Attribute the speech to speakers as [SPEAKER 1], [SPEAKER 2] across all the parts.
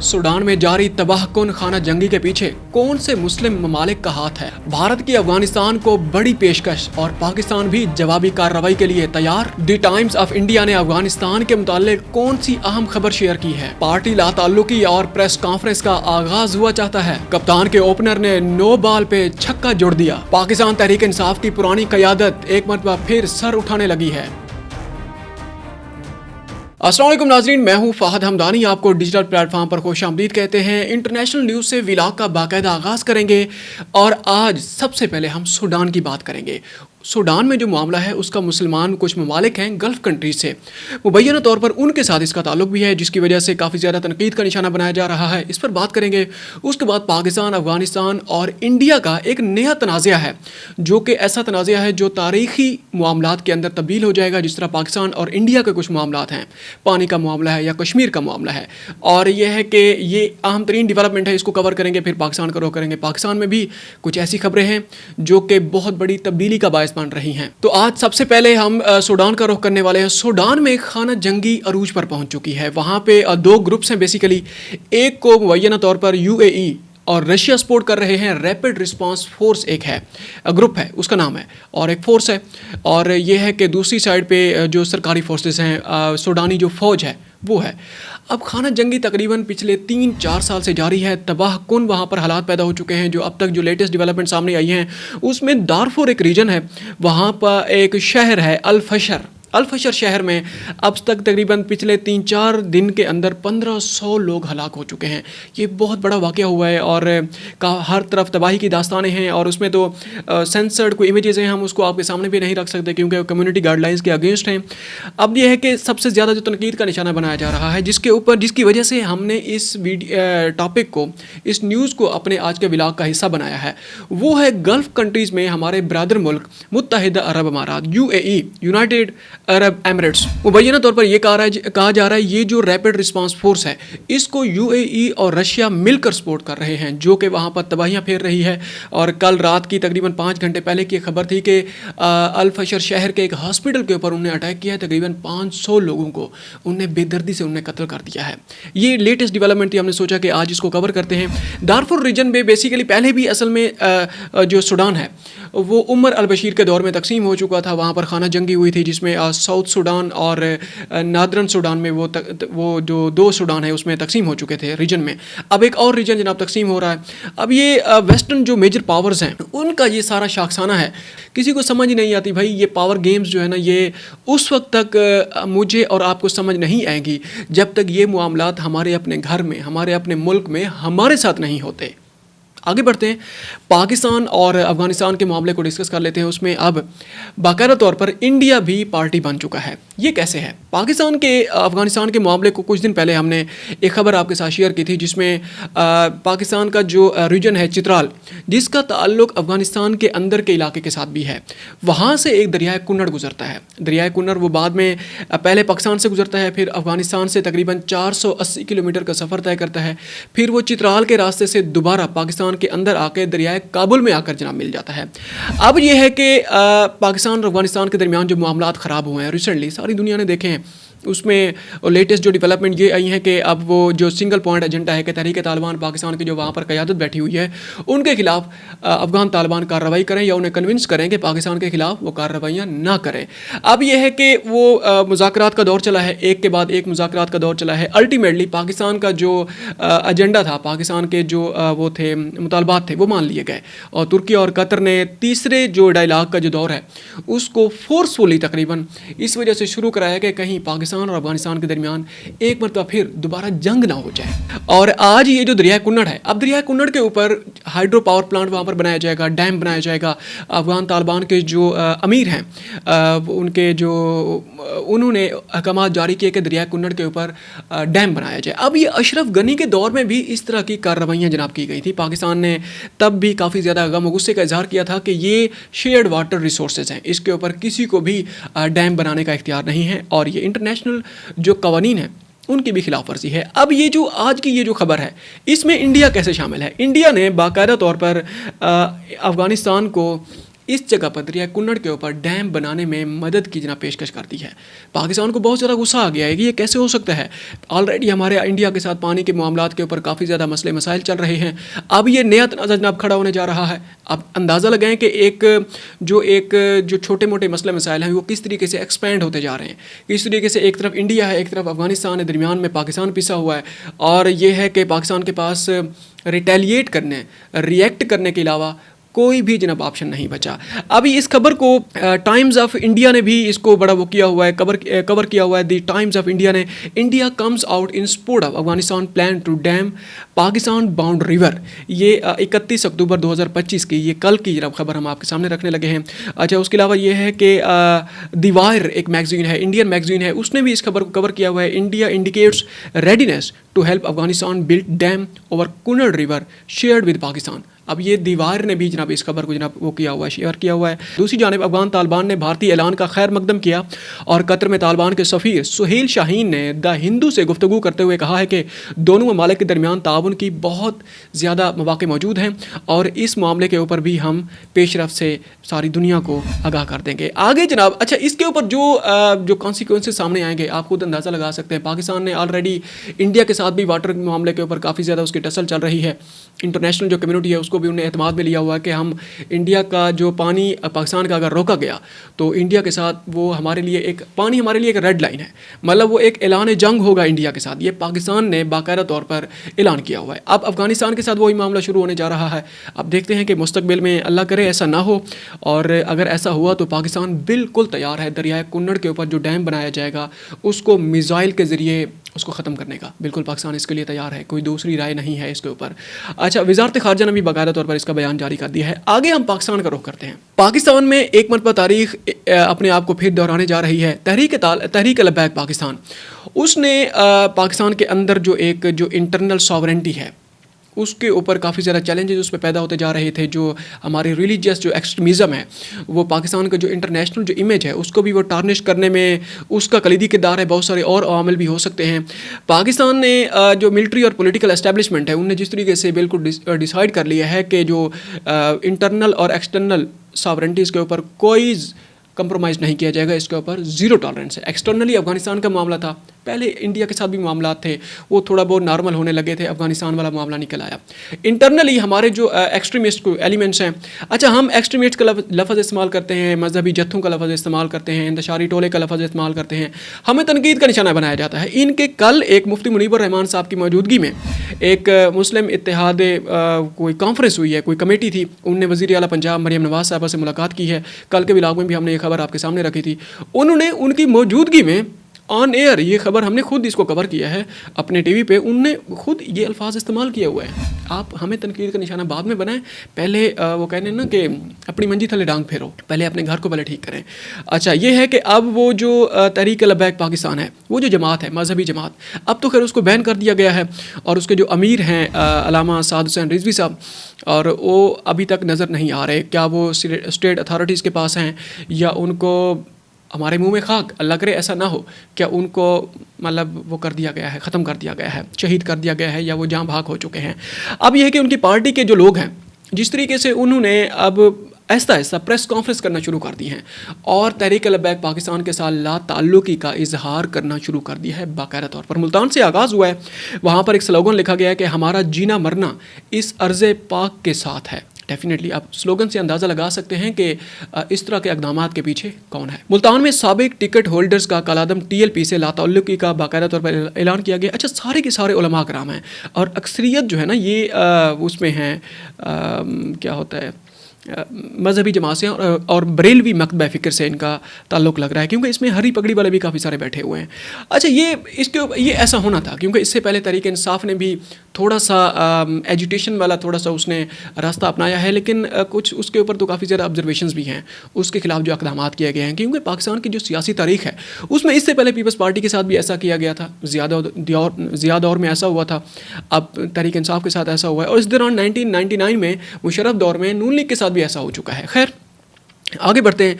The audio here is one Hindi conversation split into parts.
[SPEAKER 1] सूडान में जारी तबाहकुन खाना जंगी के पीछे कौन से मुस्लिम ममालिक का हाथ है? भारत की अफगानिस्तान को बड़ी पेशकश और पाकिस्तान भी जवाबी कार्रवाई के लिए तैयार। द टाइम्स ऑफ इंडिया ने अफगानिस्तान के मुताल्लिक कौन सी अहम खबर शेयर की है? पार्टी लाताल्लुकी और प्रेस कॉन्फ्रेंस का आगाज हुआ चाहता है। कप्तान के ओपनर ने 9 बॉल पे छक्का जोड़ दिया। पाकिस्तान तहरीक इंसाफ की पुरानी क़यादत एक मरतबा फिर सर उठाने लगी है। अस्सलाम वालेकुम नाज़रीन, मैं हूं फ़हद हमदानी। आपको डिजिटल प्लेटफॉर्म पर खुशामदीद कहते हैं। इंटरनेशनल न्यूज़ से व्लॉग का बाकायदा आगाज़ करेंगे और आज सबसे पहले हम सूडान की बात करेंगे। सूडान में जो मामला है उसका मुसलमान कुछ ममालिक हैं गल्फ़ कंट्रीज से, मुबैना तौर पर उनके साथ इसका ताल्लुक भी है, जिसकी वजह से काफ़ी ज़्यादा तनकीद का निशाना बनाया जा रहा है। इस पर बात करेंगे। उसके बाद पाकिस्तान, अफगानिस्तान और इंडिया का एक नया तनाज़ा है, जो कि ऐसा तनाज़ा है जो तारीख़ी मामलात के अंदर तब्दील हो जाएगा। जिस तरह पाकिस्तान और इंडिया के कुछ मामलात हैं, पानी का मामला है या कश्मीर का मामला है, और यह है कि ये अहम तरीन डेवलपमेंट है, इसको कवर करेंगे। फिर पाकिस्तान का रुख करेंगे। पाकिस्तान में भी कुछ ऐसी खबरें हैं जो कि बहुत बड़ी तब्दीली का बायस बन रही हैं। तो आज सबसे पहले हम सूडान का रुख करने वाले हैं। सूडान में खाना जंगी अरूज पर पहुंच चुकी है। वहाँ पे 2 ग्रुप्स हैं बेसिकली। एक को मुबैना तौर पर UAE और रशिया सपोर्ट कर रहे हैं। रैपिड रिस्पांस फोर्स एक है, ग्रुप है, उसका नाम है, और एक फोर्स है। और ये है कि दूसरी साइड पे जो सरकारी फोर्सेस हैं, सूडानी जो फ़ौज है वो है। अब खाना जंगी तकरीबन पिछले 3-4 साल से जारी है। तबाहकुन वहाँ पर हालात पैदा हो चुके हैं। जो अब तक जो लेटेस्ट डेवलपमेंट सामने आई हैं उसमें दारफुर एक रीजन है, वहाँ पर एक शहर है अल-फशर शहर में अब तक तकरीबन पिछले 3-4 दिन के अंदर 1500 लोग हलाक हो चुके हैं। ये बहुत बड़ा वाक़या हुआ है और हर तरफ तबाही की दास्तानें हैं। और उसमें तो सेंसर्ड कोई इमेजेस हैं, हम उसको आपके सामने भी नहीं रख सकते क्योंकि कम्युनिटी गाइडलाइंस के अगेंस्ट हैं। अब यह है कि सबसे ज़्यादा जो तनकीद का निशाना बनाया जा रहा है, जिसकी वजह से हमने इस टॉपिक को, इस न्यूज़ को अपने आज के व्लॉग का हिस्सा बनाया है, वो है गल्फ़ कंट्रीज़ में हमारे ब्रदर मुल्क मुत्तहिदा अरब अमारात, UAE, यूनाइटेड अरब एमिरेट्स। मुबैना तौर पर यह कहा जा रहा है ये जो रैपिड रिस्पांस फोर्स है इसको UAE और रशिया मिलकर सपोर्ट कर रहे हैं, जो कि वहाँ पर तबाहियाँ फेर रही है। और कल रात की तकरीबन 5 घंटे पहले की खबर थी कि अल-फशर शहर के एक हॉस्पिटल के ऊपर उन्हें अटैक किया है। तकरीबन 500 लोगों को उनने बेदर्दी से उन्हें कत्ल कर दिया है। ये लेटेस्ट डेवलपमेंट थी, हमने सोचा कि आज इसको कवर करते हैं। दारफुर रीजन में बेसिकली पहले भी असल में जो सूडान है वो उमर अल-बशीर के दौर में तकसीम हो चुका था। वहाँ पर खाना जंगी हुई थी जिसमें साउथ सूडान और नादरन सूडान में वो जो 2 सूडान है उसमें तकसीम हो चुके थे रीजन में। अब एक और रीजन जनाब तकसीम हो रहा है। अब ये वेस्टर्न जो मेजर पावर्स हैं उनका ये सारा शाखसाना है। किसी को समझ नहीं आती भाई, ये पावर गेम्स जो है ना, ये उस वक्त तक मुझे और आपको समझ नहीं आएंगी जब तक ये मामलात हमारे अपने घर में, हमारे अपने मुल्क में हमारे साथ नहीं होते। आगे बढ़ते हैं। पाकिस्तान और अफ़गानिस्तान के मामले को डिस्कस कर लेते हैं। उसमें अब बाकायदा तौर पर इंडिया भी पार्टी बन चुका है। ये कैसे है? पाकिस्तान के अफ़गानिस्तान के मामले को कुछ दिन पहले हमने एक ख़बर आपके साथ शेयर की थी, जिसमें पाकिस्तान का जो रीजन है चित्राल, जिसका ताल्लुक अफ़गानिस्तान के अंदर के इलाके के साथ भी है, वहाँ से एक दरियाए कुन्नड़ गुजरता है। दरियाए कुन्नड़ वो बाद में पहले पाकिस्तान से गुजरता है, फिर अफ़गानिस्तान से तकरीबन 480 किलोमीटर का सफ़र तय करता है, फिर वो चित्राल के रास्ते से दोबारा पाकिस्तान के अंदर आके दरियाए काबुल में आकर जनाब मिल जाता है। अब यह है कि पाकिस्तान और अफगानिस्तान के दरमियान जो मामलात ख़राब हुए हैं रिसेंटली, सारी दुनिया ने देखे हैं। उसमें लेटेस्ट जो डेवलपमेंट ये आई है कि अब वो जो सिंगल पॉइंट एजेंडा है कि तहरीक तालिबान पाकिस्तान की जो वहाँ पर क़यादत बैठी हुई है उनके खिलाफ अफ़गान तालिबान कार्रवाई करें या उन्हें कन्विंस करें कि पाकिस्तान के खिलाफ वो कार्रवाइयाँ ना करें। अब यह है कि वो मुज़ाकरात का दौर चला है, एक के बाद एक मुज़ाकरात का दौर चला है। अल्टीमेटली पाकिस्तान का जो एजेंडा था, पाकिस्तान के जो वो थे मुतालबात थे, वो मान लिए गए। और तुर्की और कतर ने तीसरे जो डायलॉग का जो दौर है उसको फोर्सफुली तकरीबन इस वजह से शुरू कराया कि कहीं पाकिस्तान और अफगानिस्तान के दरमियान एक मरतबा फिर दोबारा जंग ना हो जाए। और आज ये जो दरिया कुन्नड़ है, अब दरिया कुन्नड़ के ऊपर हाइड्रो पावर प्लांट वहाँ पर बनाया जाएगा, डैम बनाया जाएगा। अफगान तालिबान के जो अमीर हैं उनके जो उन्होंने अहकामात जारी किए कि दरिया कुन्नड़ के ऊपर डैम बनाया जाए। अब ये अशरफ गनी के दौर में भी इस तरह की कार्रवाइयाँ जनाब की गई थी। पाकिस्तान ने तब भी काफ़ी ज़्यादा गम और गुस्से का इजहार किया था कि ये शेयर्ड वाटर रिसोर्सेज हैं, इसके ऊपर किसी को भी डैम बनाने का इख्तियार नहीं है और ये इंटरनेशनल जो कवानीन है उनकी भी खिलाफ वर्जी है। अब ये जो आज की ये जो खबर है इसमें इंडिया कैसे शामिल है? इंडिया ने बाकायदा तौर पर अफगानिस्तान को इस जगह पर दरिया कुन्नड़ के ऊपर डैम बनाने में मदद की जनाब पेशकश कर दी है। पाकिस्तान को बहुत ज़्यादा गुस्सा आ गया है कि ये कैसे हो सकता है। ऑलरेडी हमारे इंडिया के साथ पानी के मामलात के ऊपर काफ़ी ज़्यादा मसले मसाइल चल रहे हैं, अब ये नया तनाज़ा जनाब खड़ा होने जा रहा है। अब अंदाज़ा लगाएं कि जो छोटे मोटे मसले मसाइल हैं वो किस तरीके से एक्सपेंड होते जा रहे हैं, किस तरीके से एक तरफ इंडिया है, एक तरफ अफगानिस्तान है, दरमियान में पाकिस्तान पिसा हुआ है, और ये है कि पाकिस्तान के पास रिटेलिएट करने, रिएक्ट करने के अलावा कोई भी जनाब ऑप्शन नहीं बचा। अभी इस खबर को टाइम्स ऑफ इंडिया ने भी इसको बड़ा वो किया हुआ है, कवर किया हुआ है। द टाइम्स ऑफ इंडिया ने, India comes out in support of Afghanistan plan to dam Pakistan bound river. ये 31 अक्टूबर 2025 की, ये कल की जनाब खबर हम आपके सामने रखने लगे हैं। अच्छा, उसके अलावा ये है कि द वायर एक मैगजीन है, इंडियन मैगजीन है, उसने भी इस खबर को कवर किया हुआ है। India indicates readiness to help Afghanistan build dam over Kunar river shared with Pakistan. अब ये दीवार ने भी जनाब इस खबर को जनाब वो किया हुआ है, शेयर किया हुआ है। दूसरी जानिब अफगान तालिबान ने भारतीय ऐलान का खैर मकदम किया और कतर में तालिबान के सफ़ीर सुहेल शाहीन ने द हिंदू से गुफ्तगू करते हुए कहा है कि दोनों ममालिक के दरमियान ताउन की बहुत ज़्यादा मौके मौजूद हैं और इस मामले के ऊपर भी हम पेशरफ से सारी दुनिया को आगाह कर देंगे आगे जनाब। अच्छा, इसके ऊपर जो कॉन्सिक्वेंसेस सामने आएंगे आप खुद अंदाज़ा लगा सकते हैं। पाकिस्तान ने ऑलरेडी इंडिया के साथ भी वाटर मामले के ऊपर काफ़ी ज़्यादा उसकी टसल चल रही है। इंटरनेशनल जो कम्युनिटी है उसको भी उन्हें एतमाद में लिया हुआ है कि हम इंडिया का जो पानी पाकिस्तान का अगर रोका गया तो इंडिया के साथ वो हमारे लिए एक पानी हमारे लिए एक रेड लाइन है, मतलब वो एक ऐलान जंग होगा इंडिया के साथ। ये पाकिस्तान ने बाकायदा तौर पर ऐलान किया हुआ है। अब अफगानिस्तान के साथ वही मामला शुरू होने जा रहा है। अब देखते हैं कि मुस्तकबिल में अल्लाह करे ऐसा ना हो, और अगर ऐसा हुआ तो पाकिस्तान बिल्कुल तैयार है दरियाए कुन्नड़ के ऊपर जो डैम बनाया जाएगा उसको मिसाइल के ज़रिए उसको ख़त्म करने का। बिल्कुल पाकिस्तान इसके लिए तैयार है, कोई दूसरी राय नहीं है इसके ऊपर। अच्छा, वज़ारत ख़ारजा ने भी बाकायदा तौर पर इसका बयान जारी कर दिया है। आगे हम पाकिस्तान का रुख करते हैं। पाकिस्तान में एक मरतबा तारीख अपने आप को फिर दोहराने जा रही है। तहरीक लब्बैक पाकिस्तान, उसने पाकिस्तान के अंदर जो इंटरनल सॉवरेंटी है उसके ऊपर काफ़ी ज़्यादा चैलेंजेस उस पर पैदा होते जा रहे थे। जो हमारी रिलीजियस जो एक्सट्रीमिज़म है, वो पाकिस्तान का जो इंटरनेशनल जो इमेज है उसको भी वो टार्निश करने में उसका कलीदी किरदार है। बहुत सारे और अवामिल भी हो सकते हैं। पाकिस्तान ने जो मिलिट्री और पॉलिटिकल एस्टेब्लिशमेंट है उनने जिस तरीके से बिल्कुल डिसाइड कर लिया है कि जो इंटरनल और एक्सटर्नल सॉवरेंटीज़ के ऊपर कोई कंप्रोमाइज़ नहीं किया जाएगा, इसके ऊपर ज़ीरो टॉलरेंस है। एक्सटर्नली अफगानिस्तान का मामला था, पहले इंडिया के साथ भी मामला थे, वो थोड़ा बहुत नॉर्मल होने लगे थे, अफगानिस्तान वाला मामला निकल आया। इंटरनली हमारे जो एक्सट्रीमिस्ट एलिमेंट्स हैं, अच्छा हम एक्सट्रीमिस्ट का लफ्ज़ इस्तेमाल करते हैं, मजहबी जत्थों का लफ्ज़ इस्तेमाल करते हैं, इंतशारी टोले का लफ्ज़ इस्तेमाल करते हैं, हमें तनकीद का निशाना बनाया जाता है। इनके कल एक मुफ्ती मुनीबर रहमान साहब की मौजूदगी में एक मुस्लिम इत्तेहाद कोई कॉन्फ्रेंस हुई है, कोई कमेटी थी, उनने वज़ीर आला पंजाब मरियम नवाज़ साहबा से मुलाकात की है। कल के व्लॉग में भी हमने ये खबर आपके सामने रखी थी। उन्होंने उनकी मौजूदगी में ऑन एयर, ये खबर हमने खुद इसको कवर किया है अपने टीवी पे, उनने खुद ये अल्फाज इस्तेमाल किए हुए हैं, आप हमें तनकीद का निशाना बाद में बनाएं, पहले वो कहने ना कि अपनी मंजी थले डांग फेरो, पहले अपने घर को पहले ठीक करें। अच्छा, ये है कि अब वो जो तहरीक लब्बैक पाकिस्तान है, वो जो जमात है, मजहबी जमात, अब तो खैर उसको बैन कर दिया गया है और उसके जो अमीर हैं अल्लामा साद हुसैन रिजवी साहब, और वो अभी तक नज़र नहीं आ रहे। क्या वो स्टेट अथॉरिटीज़ के पास हैं या उनको हमारे मुंह में खाक, अल्लाह करे ऐसा ना हो, क्या उनको मतलब वो कर दिया गया है, ख़त्म कर दिया गया है, शहीद कर दिया गया है, या वो जाँ भाग हो चुके हैं। अब यह है कि उनकी पार्टी के जो लोग हैं, जिस तरीके से उन्होंने अब ऐसा ऐसा प्रेस कॉन्फ्रेंस करना शुरू कर दी हैं और तहरीक लब्बैक पाकिस्तान के साथ ला ताल्लुकी का इजहार करना शुरू कर दिया है बाकायदा तौर पर। मुल्तान से आगाज़ हुआ है, वहाँ पर एक स्लोगन लिखा गया है कि हमारा जीना मरना इस अर्ज़ पाक के साथ है। डेफिनेटली आप स्लोगन से अंदाज़ा लगा सकते हैं कि इस तरह के इक़दामात के पीछे कौन है। मुल्तान में साबिक टिकट होल्डर्स का कालादम TLP से लाताल्लुकी का बाकायदा तौर पर ऐलान किया गया। अच्छा, सारे के सारे उलमा कराम हैं और अक्सरियत जो है ना ये उसमें हैं, क्या होता है, मजहबी जमात से और बरेलवी मकतबा फ़िक्र से इनका ताल्लुक़ लग रहा है, क्योंकि इसमें हरी पगड़ी वाले भी काफ़ी सारे बैठे हुए हैं। अच्छा, ये ऐसा होना था क्योंकि इससे पहले तहरीक इंसाफ ने भी थोड़ा सा एजुटेशन वाला थोड़ा सा उसने रास्ता अपनाया है, लेकिन कुछ उसके ऊपर तो काफ़ी ज़्यादा ऑब्जर्वेशंस भी हैं उसके खिलाफ जो इक़दामात किए गए हैं, क्योंकि पाकिस्तान की जो सियासी तारीख़ है उसमें इससे पहले पीपल्स पार्टी के साथ भी ऐसा किया गया था, ज़िया दौर में ऐसा हुआ था, अब तहरीक इंसाफ के साथ ऐसा हुआ है, और इस दौरान 1999 में मुशर्रफ दौर में नून लीग के साथ भी ऐसा हो चुका है। खैर, आगे बढ़ते हैं।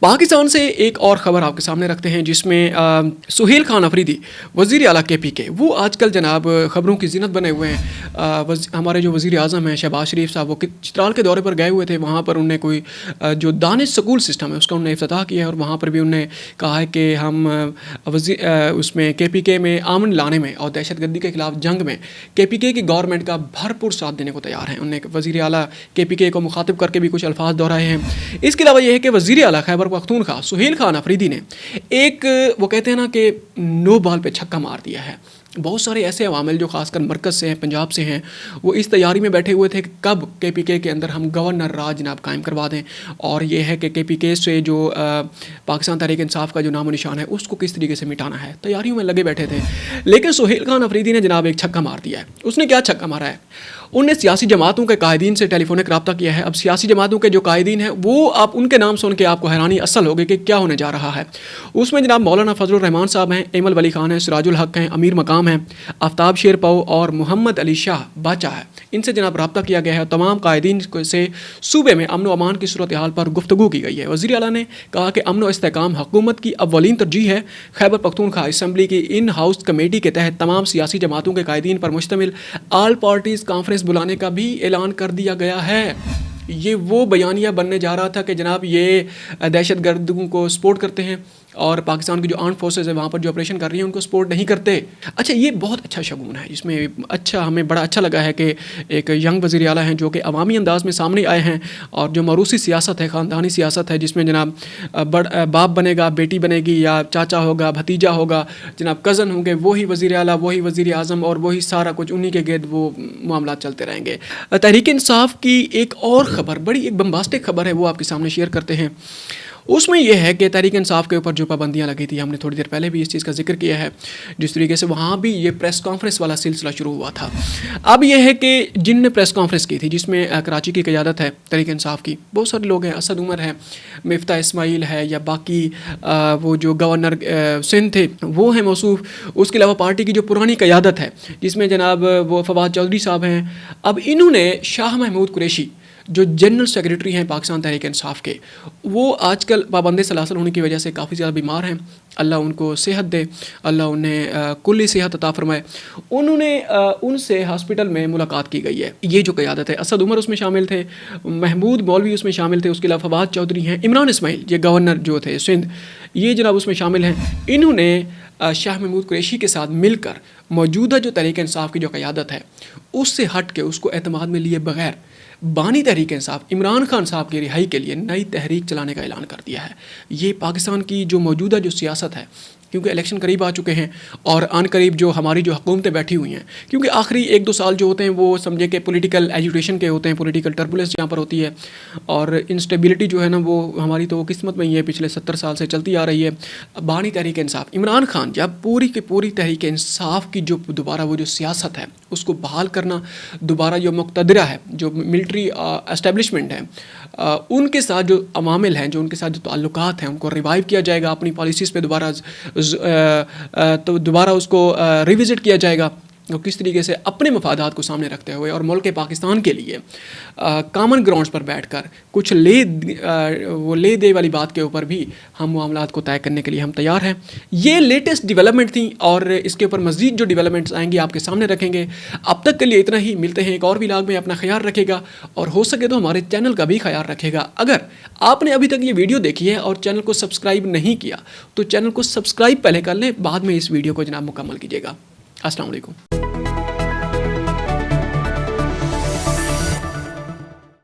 [SPEAKER 1] पाकिस्तान से एक और ख़बर आपके सामने रखते हैं जिसमें सुहेल खान अफरीदी वज़ीर आला KPK वो आजकल जनाब ख़बरों की ज़ीनत बने हुए हैं। हमारे जो वज़ीर आज़म हैं शहबाज शरीफ साहब वो चित्राल के दौरे पर गए हुए थे। वहाँ पर उन्होंने कोई जो दानिश स्कूल सिस्टम है उसका उन्होंने इफ्तिताह किया है और वहाँ पर भी उन्होंने कहा है कि हम उसमें KPK में अमन लाने में और दहशतगर्दी के ख़िलाफ़ जंग में KPK की गवर्नमेंट का भरपूर साथ देने को तैयार हैं। उन्होंने वज़ीर आला KPK को मुखातिब करके भी कुछ अल्फाज दोहराए हैं। इसके अलावा यह है कि वज़ीर आला खैबर पख्तूनख्वा सुहेल खान अफरीदी ने एक वो कहते हैं ना कि नो बॉल पे छक्का मार दिया है। बहुत सारे ऐसे अवामिल जो ख़ासकर मरकज़ से हैं, पंजाब से हैं, वो इस तैयारी में बैठे हुए थे कि कब KPK के अंदर हम गवर्नर राज जनाब कायम करवा दें और ये है कि KPK से जो पाकिस्तान तहरीक इंसाफ का जो नामो निशान है उसको किस तरीके से मिटाना है, तैयारियों में लगे बैठे थे। लेकिन सुहेल खान अफरीदी ने जनाब एक छक्का मार दिया है। उसने क्या छक्का मारा है? उनने सियासी जमातों के कायदीन से टेलीफोनिक रब्ता किया है। अब सियासी जमातों के जो कायदीन हैं वो आप उनके नाम सुन के आपको हैरानी असल होगी कि क्या होने जा रहा है। उसमें जनाब मौलाना फजलुर रहमान साहब हैं, एमल वली खान हैं, सिराजुल हक हैं, अमीर मकाम हैं, आफ्ताब शेर पौ और मोहम्मद अली शाह बाचा है। इनसे जनाब रब्ता किया गया है। तमाम कायदीन से सूबे में अमन व अमान की सूरत हाल पर गुफ्तगू की गई है। वज़ीर आला ने कहा कि अमन व इस्तेहकाम हुकूमत की अव्वलीन तरजीह है। खैबर पख्तूनख्वा असम्बली की इन हाउस कमेटी के तहत तमाम सियासी जमातों के कायदीन पर मुश्तमिल आल पार्टीज़ कॉन्फ्रेंस बुलाने का भी ऐलान कर दिया गया है। ये वो बयानिया बनने जा रहा था कि जनाब ये दहशतगर्दों को सपोर्ट करते हैं और पाकिस्तान की जो आर्म फोर्सेज है वहाँ पर जो ऑपरेशन कर रही हैं उनको सपोर्ट नहीं करते। अच्छा, ये बहुत अच्छा शगुन है। इसमें अच्छा हमें बड़ा अच्छा लगा है कि एक यंग वज़ीर आला हैं जो कि अवामी अंदाज़ में सामने आए हैं और जो मरूसी सियासत है, ख़ानदानी सियासत है, जिसमें जनाब बाप बनेगा, बेटी बनेगी, या चाचा होगा, भतीजा होगा, जनाब कज़न होंगे, वही वज़ीर आला, वही वज़ीर आज़म और वही सारा कुछ उन्हीं के गिर्द वो मामला चलते रहेंगे। तहरीक इंसाफ की एक और ख़बर, बड़ी एक बम्बास्टिक ख़बर है, वो आपके सामने शेयर करते हैं। उसमें यह है कि तहरीक इंसाफ के ऊपर जो पाबंदियाँ लगी थी, हमने थोड़ी देर पहले भी इस चीज़ का जिक्र किया है, जिस तरीके से वहाँ भी ये प्रेस कॉन्फ्रेंस वाला सिलसिला शुरू हुआ था। अब यह है कि जिनने प्रेस कॉन्फ्रेंस की थी जिसमें कराची की क़यादत है तहरीक इंसाफ की, बहुत सारे लोग हैं, असद उमर है, मिफ्ता इस्माइल है, या बाकी वो जो गवर्नर सिंध थे वो हैं मौसूफ। उसके अलावा पार्टी की जो पुरानी क़यादत है जिसमें जनाब वो फवाद चौधरी साहब हैं। अब इन्होंने शाह महमूद कुरैशी जो जनरल सेक्रेटरी हैं पाकिस्तान तहरीक इंसाफ के, वो आजकल पाबंद सलासल होने की वजह से काफ़ी ज़्यादा बीमार हैं। अल्लाह उनको सेहत दे, अल्लाह उन्हें कुल्ली सेहत अता फरमाए। उन्होंने उनसे हॉस्पिटल में मुलाकात की गई है। ये जो क़यादत है, असद उमर उसमें शामिल थे, महमूद मौलवी उसमें शामिल थे, उसके अलावा फवाद चौधरी हैं, इमरान इस्माइल ये गवर्नर जो थे सिंध, ये जनाब उसमें शामिल हैं। इन्होंने शाह महमूद कुरैशी के साथ मिलकर मौजूदा जो तहरीक इंसाफ की जो क़यादत है उससे हट के उसको एतमाद में लिए बगैर बानी तहरीक इंसाफ इमरान खान साहब की रिहाई के लिए नई तहरीक चलाने का ऐलान कर दिया है। ये पाकिस्तान की जो मौजूदा जो सियासत है, क्योंकि इलेक्शन करीब आ चुके हैं और आन करीब जो हमारी जो हुकूमतें बैठी हुई हैं, क्योंकि आखिरी 1-2 साल जो होते हैं वो समझे कि पॉलिटिकल एजुटेशन के होते हैं, पॉलिटिकल टर्बुलेंस यहाँ पर होती है और इंस्टेबिलिटी जो है ना वो हमारी तो किस्मत में ही है, पिछले 70 साल से चलती आ रही है। बानी तहरीक इंसाफ इमरान खान जब पूरी की पूरी तहरीक इंसाफ की जो दोबारा वो जो सियासत है उसको बहाल करना, दोबारा जो मुक़तदरा है, जो मिलिट्री एस्टेब्लिशमेंट है, उनके साथ जो अवामिल हैं, जो उनके साथ जो ताल्लुकात हैं, उनको रिवाइव किया जाएगा, अपनी पॉलिसीज़ पे दोबारा उसको रिविज़िट किया जाएगा और किस तरीके से अपने मफादात को सामने रखते हुए और मुल्क पाकिस्तान के लिए कॉमन ग्राउंड्स पर बैठकर कुछ वो ले दे वाली बात के ऊपर भी हम मामलात को तय करने के लिए हम तैयार हैं। ये लेटेस्ट डेवलपमेंट थी और इसके ऊपर मज़ीद जो डेवलपमेंट्स आएंगी आपके सामने रखेंगे। अब तक के लिए इतना ही, मिलते हैं एक और व्लॉग में। अपना ख्याल रखेगा और हो सके तो हमारे चैनल का भी ख्याल रखेगा। अगर आपने अभी तक ये वीडियो देखी है और चैनल को सब्सक्राइब नहीं किया तो चैनल को सब्सक्राइब पहले कर लें, बाद में इस वीडियो को जनाब मुकम्मल कीजिएगा। अस्सलाम वालेकुम।